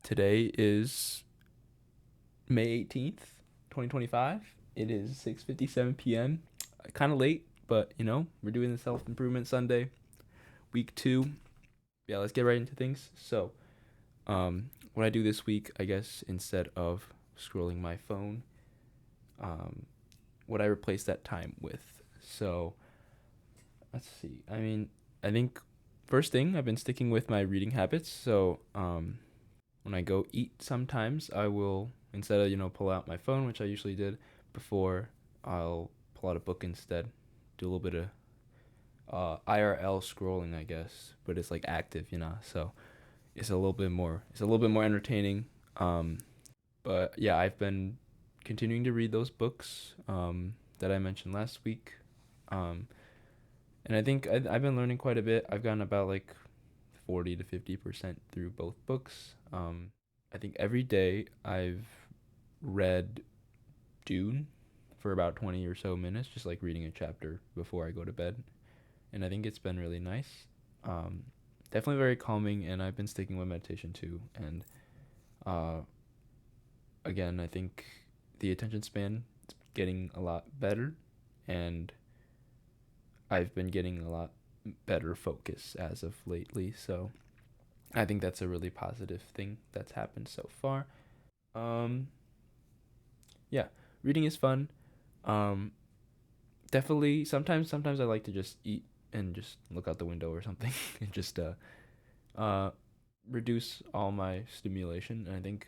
Today is May 18th, 2025. It is 6:57 p.m. Kind of late, but we're doing the self-improvement Sunday, week 2. Yeah, let's get right into things. So, what I do this week, I guess, instead of scrolling my phone, what I replace that time with. So, let's see. I think first thing, I've been sticking with my reading habits. So, when I go eat sometimes, I will, instead of, pull out my phone, which I usually did before, I'll pull out a book instead. Do a little bit of IRL scrolling, I guess, but it's like active, so it's a little bit more entertaining. But yeah, I've been continuing to read those books that I mentioned last week. Um, and I think I've been learning quite a bit. I've gotten about like 40 to 50% through both books. I think every day I've read Dune for about 20 or so minutes, just like reading a chapter before I go to bed. And I think it's been really nice. Um, Definitely very calming, and I've been sticking with meditation too. And uh, again, I think the attention span is getting a lot better, and I've been getting a lot better focus as of lately. So I think that's a really positive thing that's happened so far. Um, yeah, reading is fun. Um, Definitely. Sometimes I like to just eat and just look out the window or something, and just uh, reduce all my stimulation. And I think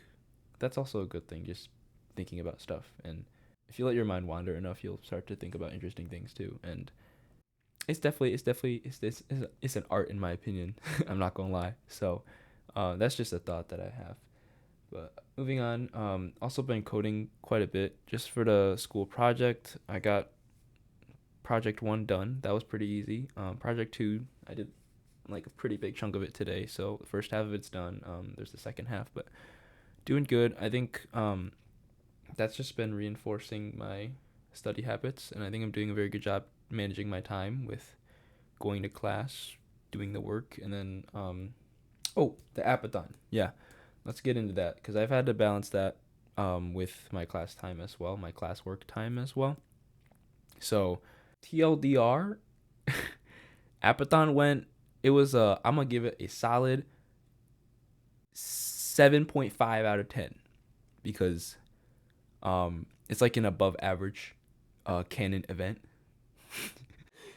that's also a good thing. Just thinking about stuff, and if you let your mind wander enough, you'll start to think about interesting things too. And it's an art in my opinion. I'm not gonna lie. So, that's just a thought that I have. But moving on, also been coding quite a bit just for the school project. I got project 1 done. That was pretty easy. Project 2, I did like a pretty big chunk of it today. So the first half of it's done. There's the second half, but doing good. I think that's just been reinforcing my study habits, and I think I'm doing a very good job managing my time with going to class, doing the work, and then the Appathon. Yeah, let's get into that because I've had to balance that with my class time as well, my classwork time as well. So TLDR, Appathon went. It was I'm gonna give it a solid 7.5 out of 10 because it's like an above average canon event.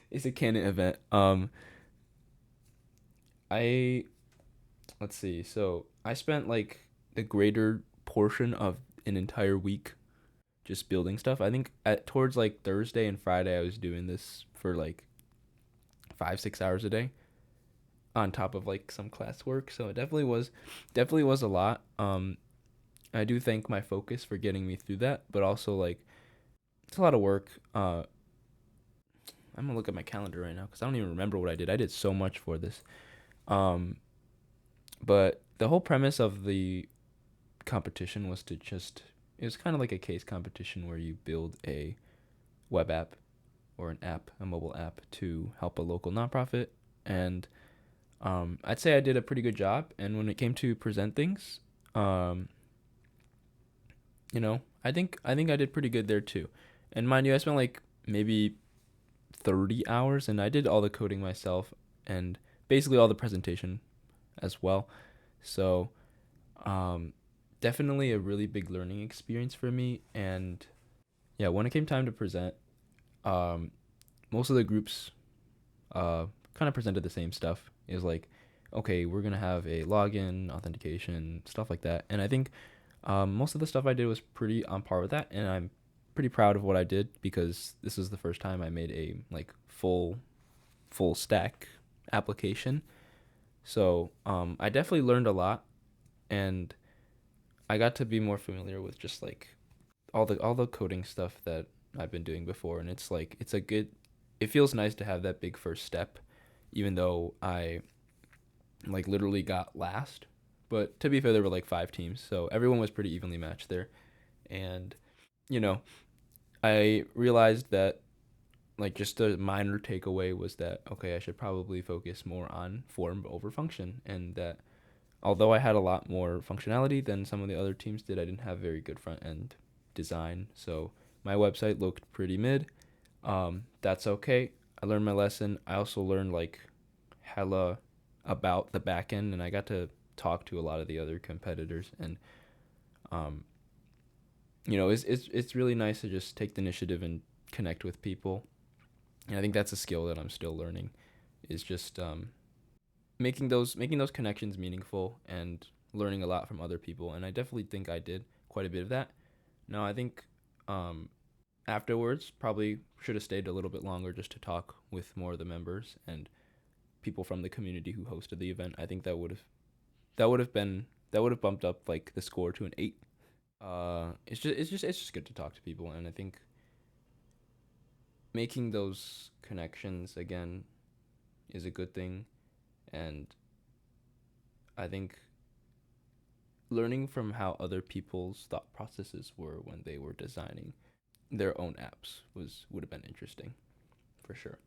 It's a canon event. I Let's see. So I spent like the greater portion of an entire week just building stuff. I think at towards like Thursday and Friday I was doing this for like 5-6 hours a day on top of like some classwork. So it definitely was a lot. I do thank my focus for getting me through that, but also like it's a lot of work. I'm gonna look at my calendar right now because I don't even remember what I did. I did so much for this. Um, but the whole premise of the competition was to just it was kind of like a case competition where you build a web app or an app, a mobile app to help a local nonprofit. And I'd say I did a pretty good job. And when it came to present things, um, I think I did pretty good there too. And mind you, I spent like maybe 30 hours, and I did all the coding myself and basically all the presentation as well. So um, definitely a really big learning experience for me. And yeah, when it came time to present, um, most of the groups kind of presented the same stuff. It was like, okay, we're gonna have a login, authentication, stuff like that. And I think most of the stuff I did was pretty on par with that, and I'm pretty proud of what I did because this was the first time I made a like full stack application. So I definitely learned a lot, and I got to be more familiar with just like all the coding stuff that I've been doing before, and it's like it feels nice to have that big first step, even though I like literally got last. But to be fair, there were like 5 teams, so everyone was pretty evenly matched there, and you know I realized that like just a minor takeaway was that okay, I should probably focus more on form over function, and that although I had a lot more functionality than some of the other teams did, I didn't have very good front end design. So my website looked pretty mid. That's okay. I learned my lesson. I also learned like hella about the back end, and I got to talk to a lot of the other competitors. And um, it's really nice to just take the initiative and connect with people. And I think that's a skill that I'm still learning, is just making those connections meaningful and learning a lot from other people. And I definitely think I did quite a bit of that. Now I think um, afterwards probably should have stayed a little bit longer just to talk with more of the members and people from the community who hosted the event. I think that would have bumped up like the score to an 8. It's just good to talk to people, and I think making those connections again is a good thing. And I think learning from how other people's thought processes were when they were designing their own apps would have been interesting for sure.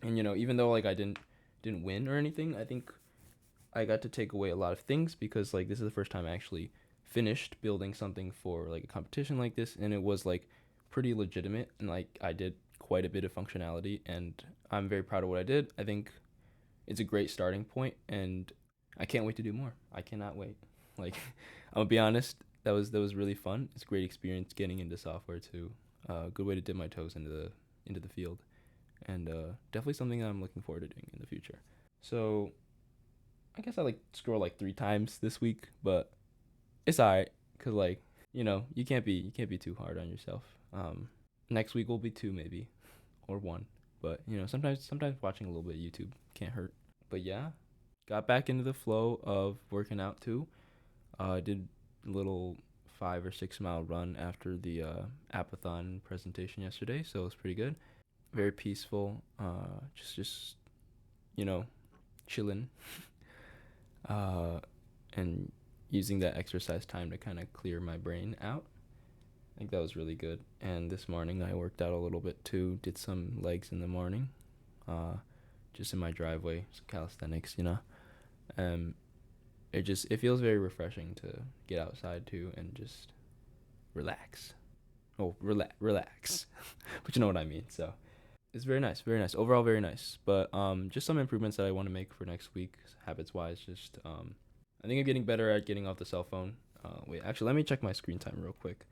And even though like I didn't win or anything, I think I got to take away a lot of things, because like this is the first time I actually finished building something for like a competition like this, and it was like pretty legitimate, and like I did quite a bit of functionality, and I'm very proud of what I did. I think it's a great starting point, and I can't wait to do more. I cannot wait. Like I'm gonna be honest, that was really fun. It's a great experience getting into software too. Good way to dip my toes into the field, and definitely something that I'm looking forward to doing in the future. So I guess I like scroll like 3 times this week, but it's alright, cause like you can't be too hard on yourself. Next week will be 2 maybe, or 1, but sometimes watching a little bit of YouTube can't hurt. But yeah, got back into the flow of working out too. I did a little 5 or 6 mile run after the Appathon presentation yesterday, so it was pretty good. Very peaceful. Just you know, chilling. And using that exercise time to kind of clear my brain out. I think that was really good. And this morning I worked out a little bit too. Did some legs in the morning, just in my driveway, some calisthenics. Um, it feels very refreshing to get outside too and just relax. Oh, relax, but you know what I mean. So it's very nice, very nice. Overall, very nice. But just some improvements that I want to make for next week, habits wise. Just I think I'm getting better at getting off the cell phone. Wait, actually, let me check my screen time real quick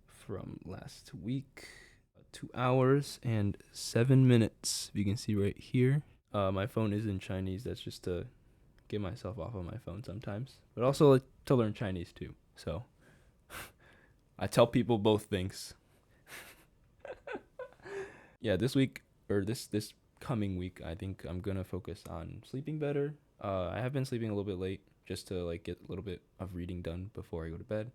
from last week. 2 hours and 7 minutes. If you can see right here. My phone is in Chinese. That's just to get myself off of my phone sometimes, but also like to learn Chinese too. So I tell people both things. Yeah, this week, or this coming week, I think I'm gonna focus on sleeping better. I have been sleeping a little bit late just to like get a little bit of reading done before I go to bed,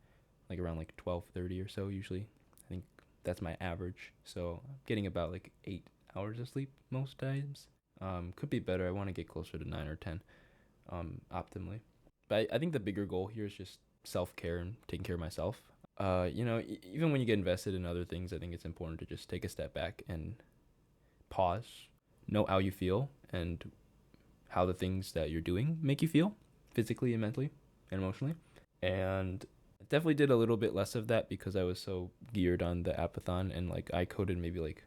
like around like 12:30 or so usually. I think that's my average. So I'm getting about like 8 hours of sleep most times. Could be better. I want to get closer to 9 or 10, optimally. But I think the bigger goal here is just self care and taking care of myself. Even when you get invested in other things, I think it's important to just take a step back and pause, know how you feel, and how the things that you're doing make you feel physically and mentally and emotionally. And I definitely did a little bit less of that because I was so geared on the Appathon, and like I coded maybe like,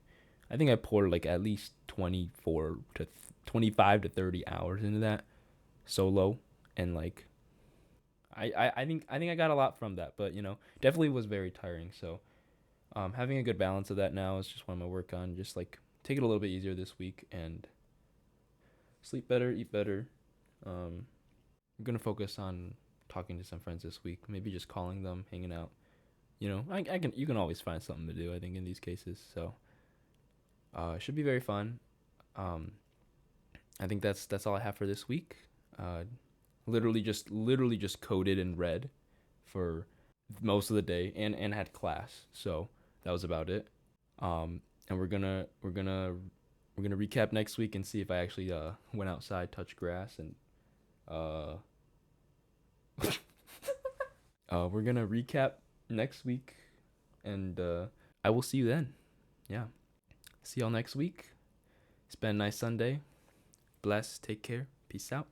I think I poured like at least 24 to 25 to 30 hours into that solo. And like I think I got a lot from that, but definitely was very tiring. So having a good balance of that now is just what I'm gonna work on. Just like take it a little bit easier this week and sleep better, eat better. I'm gonna focus on talking to some friends this week. Maybe just calling them, hanging out. You can always find something to do, I think, in these cases. So it should be very fun. Um, I think that's all I have for this week. Literally just coded and read for most of the day, and had class. So that was about it. And we're gonna recap next week and see if I actually went outside, touched grass, and uh we're gonna recap next week, and I will see you then. Yeah. See y'all next week. It's been a nice Sunday. Bless. Take care. Peace out.